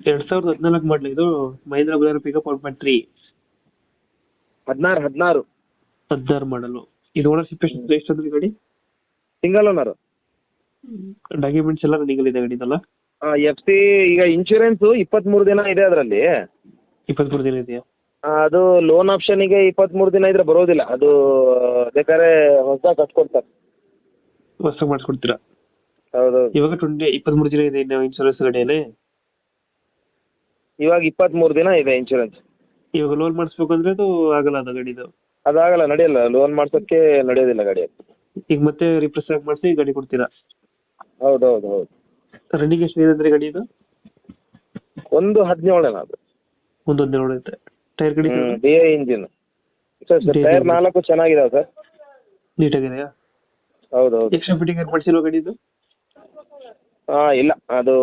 2014 ಮಾಡಲಿ ಇದು ಮಹೇಂದ್ರ ಬುಲೆರೋ ಪಿಕಪ್ 1.3. 16 ಮಾಡಲು. ಇದು ಓನರ್ಶಿಪ್ ಎಷ್ಟು ಗಾಡಿ? Single owner. ಡಾಕ್ಯುಮೆಂಟ್ಸ್ ಎಲ್ಲ ರನ್ನಿಂಗ್ ಇದೆ ಗಾಡಿದಲ್ಲ? ಎಫ್ ಸಿ ಈಗ ಇನ್ಶೂರೆನ್ಸು 23 ದಿನ ಇದೆ ಅದರಲ್ಲಿ. 23 ದಿನ ಇದೆಯಾ? ಅದು ಲೋನ್ ಆಪ್ಷನಿಗೆ 23 ದಿನ ಇದ್ರೆ ಬರೋದಿಲ್ಲ, ಅದು ಬೇಕಾದ್ರೆ ಹೊಸದಾಗಿ ಕಟ್ಕೊಡ್ತಾರೆ. ಹೊಸ ಮಾಡಿಸ್ಕೊಡ್ತೀರಾ? ಹೌದೌದು. ಇವಾಗ 23 ದಿನ ಇದೆ ಇನ್ನು ಇನ್ಶೂರೆನ್ಸ್ ಗಾಡಿಯಲ್ಲಿ? ಇವಾಗ 23 ದಿನ ಇದೆ ಇನ್ಶೂರೆನ್ಸ್. ಇವಾಗ ಲೋನ್ ಮಾಡಿಸ್ಬೇಕು ಅಂದ್ರೆ ಅದು ಆಗಲ್ಲ, ಅದು ಗಾಡಿದು ಅದಾಗಲ್ಲ, ನಡೆಯಲ್ಲ, ಲೋನ್ ಮಾಡ್ಸೋಕ್ಕೆ ನಡೆಯೋದಿಲ್ಲ ಗಾಡಿ ಅದು. ಈಗ ಮತ್ತೆ ರಿಪ್ಲೇಸ್ ಮಾಡಿಸಿ ಗಾಡಿ ಕೊಡ್ತೀರಾ? ಹೌದೌದು ಹೌದು. ರನ್ನಿಂಗ್ ಎಷ್ಟು ಇದೆ ಅಂದ್ರೆ ಗಾಡಿ ಇದು? 1.17 ಅದು. 1.17 ಐತೆ. ಟೈರ್ ಗಾಡಿ D I engine sir. Tyre 4 ಚೆನ್ನಾಗಿದಾವೆ ಸರ್. ನೀಟಾಗಿದೆಯಾ? ಹೌದೌದು. ಎಕ್ಸ್ಟ್ರಾ ಫಿಟ್ಟಿಂಗ್ ಏನು ಮಾಡಿಸಿಲ್ವ ಗಾಡಿದು? ಇಲ್ಲ, ಅದು